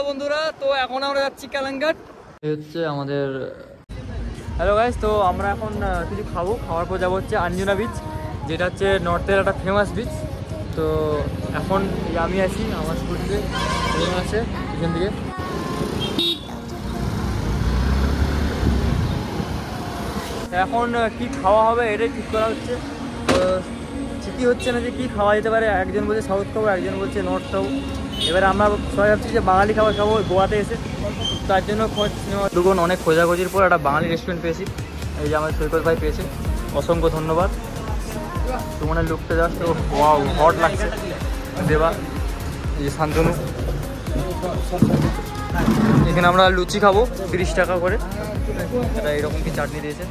Hello বন্ধুরা, তো এখন আমরা যাচ্ছি কালাঙ্গাট। এই হচ্ছে আমাদের হ্যালো গাইস। তো আমরা এখন কিছু খাবো, খাওয়ার পর যাবো হচ্ছে আঞ্জনা বিচ, যেটা হচ্ছে নর্থের একটা ফেমাস বিচ। তো এখন আমি আছি, আমার স্কুটিতে আছে এখান থেকে। এখন কি খাওয়া হবে এটাই ঠিক করা হচ্ছে। তো ঠিকই হচ্ছে না যে কী খাওয়া যেতে পারে। একজন বলছে সাউথ খাবো, একজন বলছে নর্থ খাবো। এবারে আমরা সবাই ভাবছি যে বাঙালি খাবার খাবো গোয়াতে এসে। তার জন্য দুগুণ অনেক খোঁজাখুঁজির পর একটা বাঙালি রেস্টুরেন্ট পেয়েছি। এই যে আমাদের সৈকত ভাই পেয়েছে, অসংখ্য ধন্যবাদ। সুমনের লুকটা জাস্ট ওয়াও, হট লাগছে। দেবা, এই যে শান্তনু। এখানে আমরা লুচি খাবো 30 টাকা করে। এটা এরকম কি চাটনি দিয়েছে।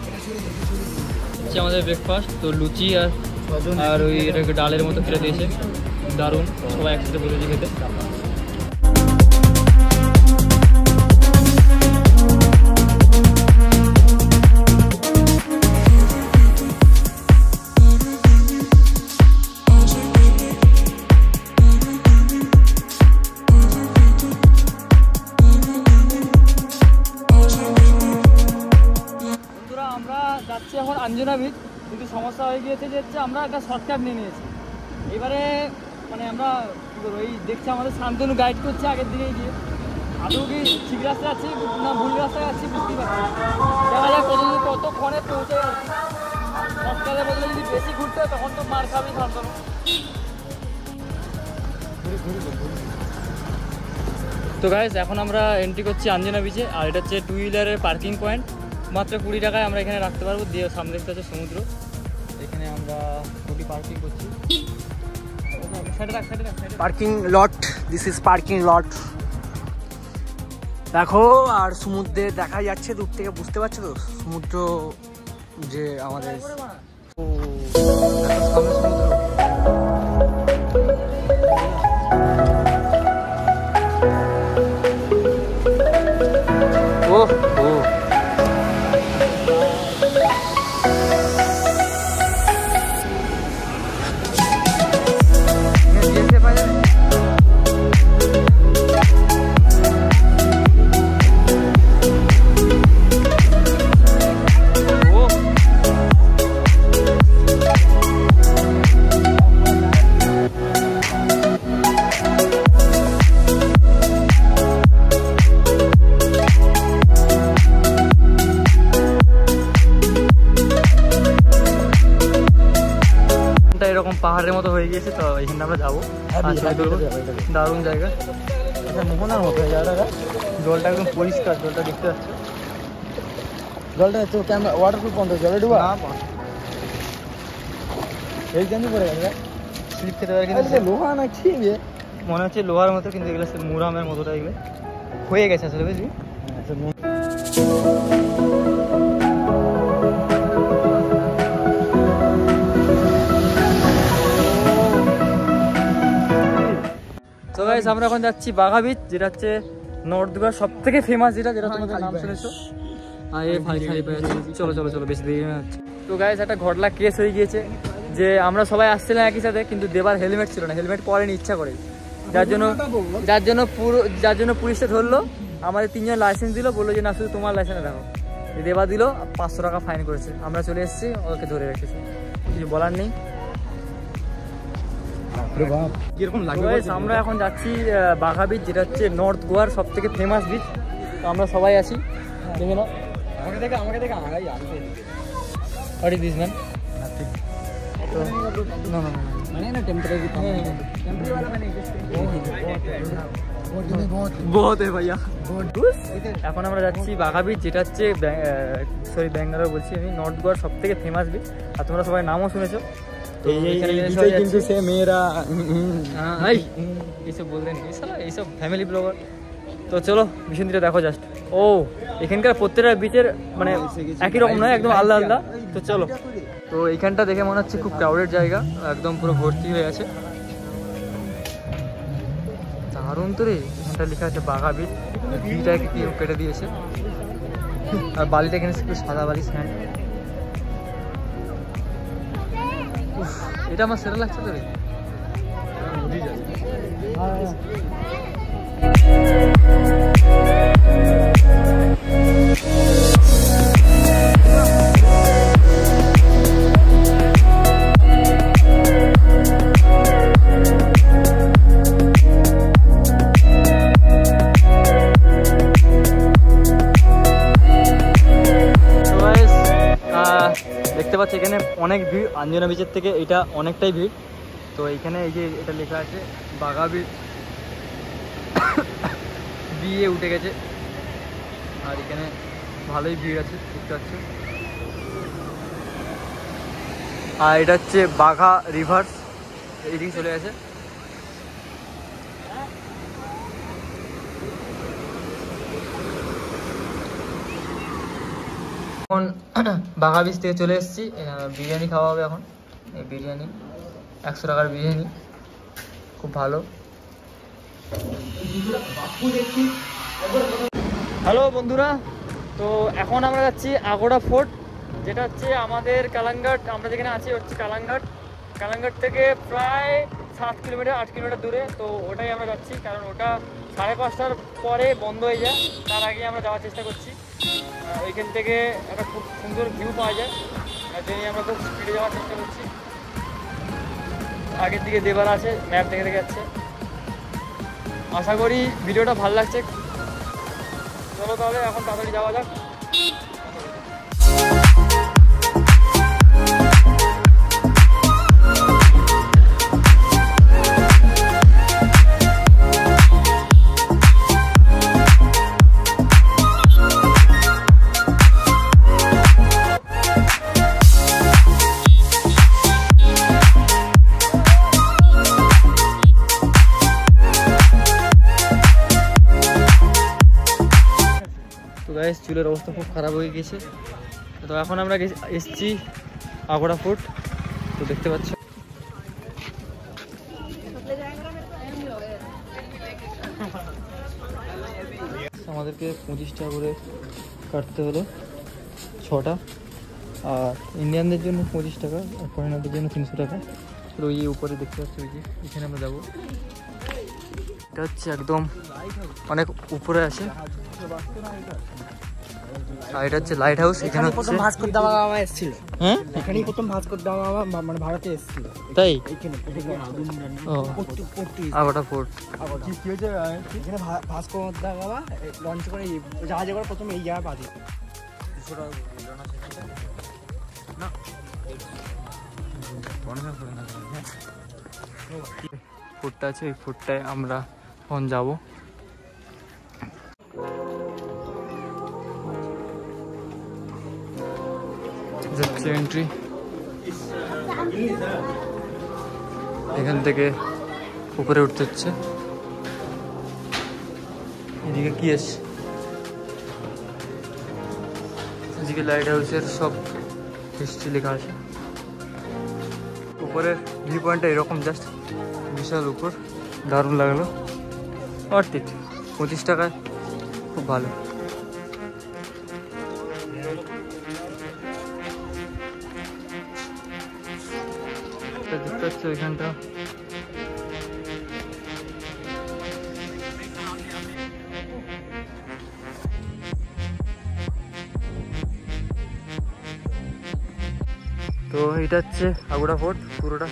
হচ্ছে আমাদের ব্রেকফাস্ট। তো লুচি আর ওই এটাকে ডালের মতো খেতে দিয়েছে, দারুণ। সবাই একসাথে বসেছি খেতে। আমরা যাচ্ছি এখন আঞ্জনা বিচ, কিন্তু সমস্যা হয়ে গিয়েছে যে হচ্ছে আমরা একটা শর্টকাট নিয়ে নিয়েছি। এবারে মানে আমরা কী করবো, এই দেখছি আমাদের শান্তনু গাইড করছে আগের দিকে গিয়ে। আদৌ কি ঠিক রাস্তায় আছি না ভুল রাস্তায় আছি বুঝতেই পারছি। দেখা যায় কতক্ষণে পৌঁছে যাচ্ছি। শর্টকাটের বদলে যদি বেশি ঘুরতে হয় তখন তো মার খাবি শান্তনু। তো গাইস, এখন আমরা এন্ট্রি করছি আঞ্জনা বিচে। আর এটা হচ্ছে 2 হুইলারের পার্কিং পয়েন্ট। মাত্র 20 টাকায় আমরা এখানে রাখতে পারবো। দিয়ে সামনে দেখতে হচ্ছে সমুদ্র। এখানে আমরা স্কুটি পার্কিং করছি। Parking lot, this is parking lot. দেখো, আর সমুদ্রে দেখা যাচ্ছে দূর থেকে, বুঝতে পারছো তো সমুদ্র যে আমাদের সামনে সমুদ্র। ও ও এরকম পাহাড়ের মতো হয়ে গিয়েছে। তো এখানে আমরা যাবো, দারুণ জায়গা। আচ্ছা, মোহনার মতো জায়গাটা। জলটা একদম পরিষ্কার, জলটা দেখতে পাচ্ছ। জলটা তো ক্যামেরা ওয়াটারপ্রুফ বন্ধ, জলে ডুবা এই কেন পড়ে গেছে। স্লিপ খেতে পারে কিন্তু লোহা না ঠিক মনে হচ্ছে লোহার মতো, কিন্তু এগুলো মুরামের মতোটা এগুলো হয়ে গেছে আসলে, বুঝলি। তো গাইস, আমরা এখন যাচ্ছি বাঘা বিচ, যেটা হচ্ছে নর্থ গোয়ার সব থেকে ফেমাস, যেটা তোমাদের নাম শুনেছো। আর এই খালি চলো চলো চলো, বেশি দেরি হচ্ছে। তো গাইস, একটা ঘটনা কেস হয়ে গিয়েছে যে আমরা সবাই আসছিলাম একই সাথে, কিন্তু দেবার হেলমেট ছিল না। হেলমেট পরেনি ইচ্ছা করে, যার জন্য পুলিশটা ধরলো। আমাদের 3 জন লাইসেন্স দিল, বললো যে না শুধু তোমার লাইসেন্স দেখো। দেবা দিল 500 টাকা ফাইন করেছে। আমরা চলে এসেছি, ওকে ধরে রেখেছি, কিছু বলার নেই। আমরা এখন যাচ্ছি বাঘা বিচ, যেটা হচ্ছে নর্থ গোয়ার সব থেকে ফেমাস বিচ। তো আমরা সবাই আছি, দেখে নাও। আমাকে দেখে হোয়াট ইজ দিস ম্যান? এখন আমরা যাচ্ছি বাঘা বিচ, যেটা হচ্ছে ব্যাঙ্গালোর বলছি আমি, নর্থ গোয়ার সব থেকে ফেমাস বিচ। আর তোমরা সবাই নামও শুনেছো। কিন্তু সে মেয়েরা এইসব বললেন, এইসব ফ্যামিলি ব্লগার। তো চলো ভীষণ দিকে দেখো জাস্ট। ও এখানকার প্রত্যেকটা বিচের মানে একই রকম নয়, একদম আলাদা আলাদা। তো চলো। তো এইখানটা দেখে মনে হচ্ছে খুব ক্রাউডেড জায়গা, একদম পুরো ভর্তি হয়ে আছে। দারুণ তো রে। এখানটা লেখা আছে বাঘা বিচ, বিটাকে কি কেটে দিয়েছে। আর বালিটা এখানে একটু সাদা বালি, স্যান্ড। এটা আমার সেরা লাগছে তো রে। অনেক ভিড়, আঞ্জনা বিচের থেকে এটা অনেকটাই ভিড়। তো এইখানে এই যে এটা লেখা আছে বাঘা বিচ বিয়ে উঠে গেছে, আর এখানে ভালোই ভিড় আছে দেখতে পাচ্ছ। আর এটা হচ্ছে বাঘা রিভার্স, এইদিকে চলে গেছে। এখন বাঘা বীজ থেকে চলে এসেছি, বিরিয়ানি খাওয়া হবে এখন। এই বিরিয়ানি 100 টাকার বিরিয়ানি, খুব ভালো। হ্যালো বন্ধুরা, তো এখন আমরা যাচ্ছি আগোড়া ফোর্ট, যেটা হচ্ছে আমাদের কালাঙ্গাট, আমরা যেখানে আছি হচ্ছে কালাঙ্গাট। কালাঙ্গাট থেকে প্রায় 7 কিলোমিটার 8 কিলোমিটার দূরে। তো ওটাই আমরা যাচ্ছি, কারণ ওটা 5:30টার পরে বন্ধ হয়ে যায়, তার আগে আমরা যাওয়ার চেষ্টা করছি। ওইখান থেকে একটা খুব সুন্দর ভিউ পাওয়া যায়, তার জন্যই আমরা খুব স্পিডে যাওয়ার চেষ্টা করছি। আগের দিকে দেবার আছে, ম্যাপ দেখে দেখে যাচ্ছে। আশা করি ভিডিওটা ভালো লাগছে। চলো তাহলে এখন তাড়াতাড়ি যাওয়া যাক। তো গাইস, চুলের অবস্থা খুব খারাপ হয়ে গেছে। তো এখন আমরা এসেছি আগোড়া ফোর্ট, তো দেখতে পাচ্ছ। আমাদেরকে 25 টাকা করে কাটতে হলো 6টা, আর ইন্ডিয়ানদের জন্য 25 টাকা, আর ফরেনারদের জন্য 300 টাকা। তো ওই উপরে দেখতে পাচ্ছি, ওই যে এখানে আমরা যাবো। এটা হচ্ছে একদম অনেক উপরে আছে, আর এটা হচ্ছে লাইট হাউস। এখানে প্রথম ভাস্কর দা গামা এসেছিল। হ্যাঁ, এখানেই প্রথম ভাস্কর দা গামা মানে ভারতে এসেছিল। তাই? এইখানে ও, আগোড়া ফোর্ট। কি হয়েছে এখানে ভাস্কর দা গামা লঞ্চ করে জাহাজে করে প্রথম এই জায়গা পাঠিয়ে। ফুটটা আছে, এই ফুটটায় আমরা এখন যাবো। এন্ট্রি এখান থেকে উপরে উঠতে হচ্ছে। এদিকে কি আছে, এদিকে লাইট হাউসের সব হিস্ট্রি লেখা আছে। উপরের ভিউ পয়েন্টটা এরকম, জাস্ট বিশাল উপর, দারুণ লাগলো। অর্থ 25 টাকায় খুব ভালো। দেখতে পাচ্ছ ওইখানটা তো এটা হচ্ছে আগোড়া ফোর্ট, পুরোটা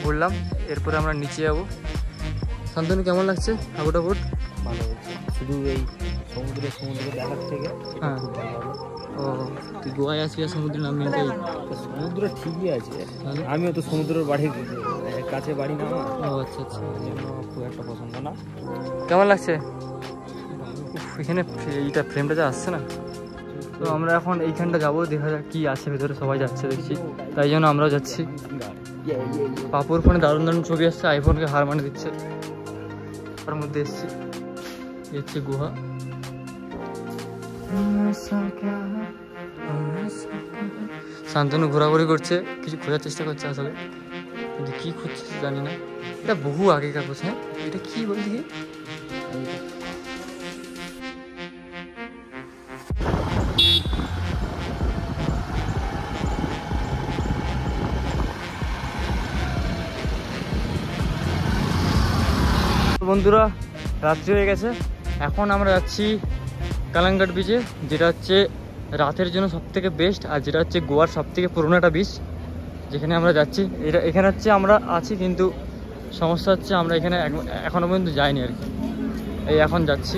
ঘুরলাম। এরপরে আমরা নিচে যাবো। শান্তনু, কেমন লাগছে আগোড়া ফোর্ট? ভালো হচ্ছে, শুধু এই সমুদ্রে দেখার থেকে। হ্যাঁ, ও তুই গোয়ায় আসবি আর সমুদ্রে নামবি? সমুদ্র ঠিকই আছে, আমিও তো সমুদ্রের বাড়ির কাছে বাড়ি না। ও আচ্ছা আচ্ছা, খুব একটা পছন্দ না। কেমন লাগছে এখানে? এইটা ফ্রেমটা যা আসছে না। তো আমরা এখন এইখানটা যাবো, দেখা যাক কি আছে ভেতরে। সবাই যাচ্ছে দেখছি, তাই জন্য আমরাও যাচ্ছি। পাপুর ফোনে দারুণ দারুণ ছবি আসছে, আইফোনকে হার মানে দিচ্ছে। তার মধ্যে এসছি, এই হচ্ছে গুহা। শান্তনু ঘোরাঘুরি করছে, কিছু খোঁজার চেষ্টা করছে আসলে, কিন্তু কি খুঁজছে জানি না। এটা বহু আগেকার কথা। হ্যাঁ, এটা কি বলছি কি? বন্ধুরা, রাত্রি হয়ে গেছে, এখন আমরা যাচ্ছি কালাঙ্গাট বিচে, যেটা হচ্ছে রাতের জন্য সবথেকে বেস্ট, আর যেটা হচ্ছে গোয়ার সবথেকে পুরোনো একটা বিচ, যেখানে আমরা যাচ্ছি। এখানে হচ্ছে আমরা আছি, কিন্তু সমস্যা হচ্ছে আমরা এখানে এখনো পর্যন্ত যাইনি আর কি। এই এখন যাচ্ছি।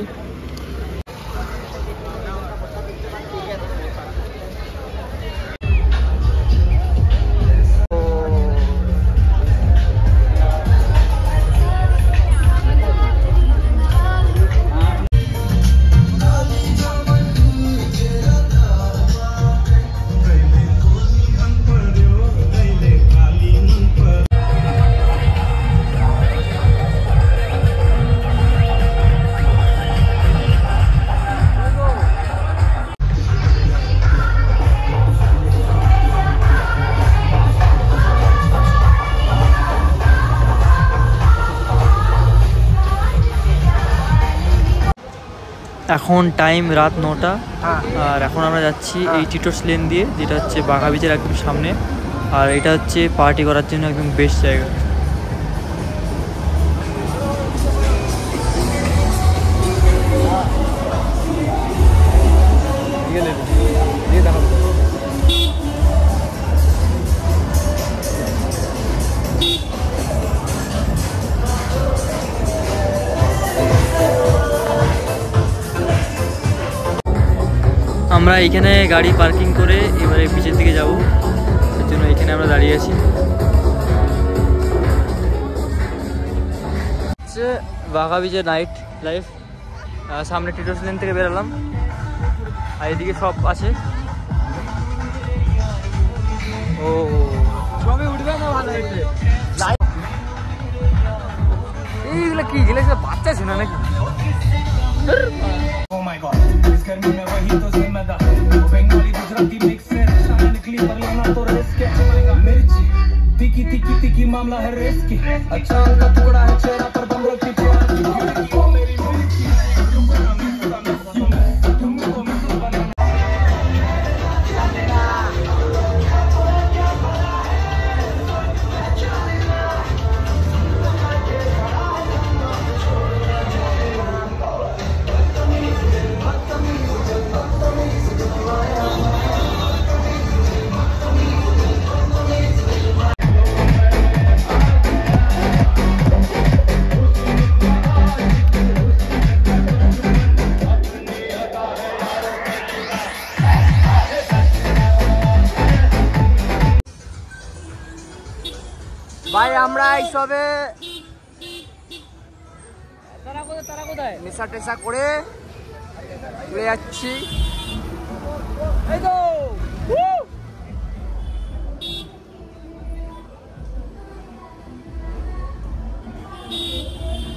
এখন টাইম রাত 9টা, হ্যাঁ আর এখন আমরা যাচ্ছি এই টিটোস লেন দিয়ে, যেটা হচ্ছে বাঘা বিচের একদম সামনে। আর এটা হচ্ছে পার্টি করার জন্য একদম বেস্ট জায়গা। আমরা এইখানে গাড়ি পার্কিং করে এবারে বিচের দিকে যাব, এর জন্য এখানে আমরা দাঁড়িয়ে আছি। হচ্ছে বাঘা বিচের নাইট লাইফ। সামনে টিটোস লেন থেকে বেরোলাম, আর এদিকে সব আছে। ও সবে উঠবে না, ভালো হয়েছে। এইগুলো কি গেলে বাচ্চা ছিল নাকি? Oh my god, इस गर्मी में वही तो जिम्मेदार वो बंगाली गुजराती मिक्स है शान निकली पर लेना तो रिस्क है मिर्ची तीखी तीखी तीखी मामला है रिस्की अचार का टुकड़ा है चेहरा पर बंद रखी प्यार की ओ मेरी मिर्ची तुमको मिसल बनाना ভাই আমরা এই সবে তারা কোথায়? নেশা টেশা করে চলে যাচ্ছি। এই তো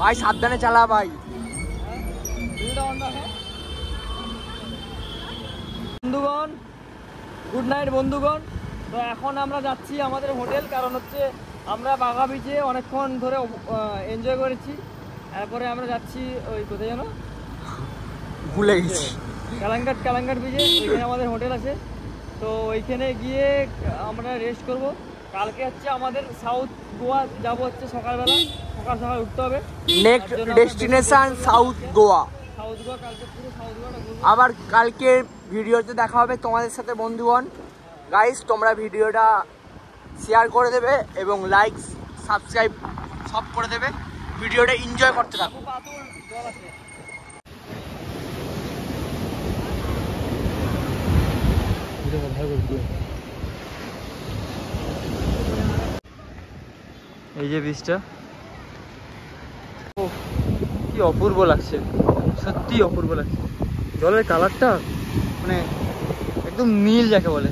ভাই সাবধানে চালা ভাই। বন্ধুগণ, গুড নাইট বন্ধুগণ। তো এখন আমরা যাচ্ছি আমাদের হোটেল, কারণ হচ্ছে আমরা বাঘা বিচে অনেকক্ষণ ধরে এনজয় করেছি। তারপরে আমরা যাচ্ছি ওই কোথায় যেন ভুলে গেছি, কালাঙ্গাট বিচে, ওইখানে আমাদের হোটেল আছে। তো ওইখানে গিয়ে আমরা রেস্ট করব। কালকে হচ্ছে আমাদের সাউথ গোয়া যাব, হচ্ছে সকাল উঠতে হবে। Next destination south Goa. কালকে পুরো সাউথ গোয়াটা ঘুরবো। আবার কালকের ভিডিওতে দেখা হবে তোমাদের সাথে বন্ধুগণ। গাইস তোমরা ভিডিওটা শেয়ার করে দেবে এবং লাইক সাবস্ক্রাইব সব করে দেবে। ভিডিওটা এনজয় করতে থাকো। এই যে বীজটা, কি অপূর্ব লাগছে, সত্যি অপূর্ব লাগছে। জলের কালারটা মানে একদম নীল যাকে বলে।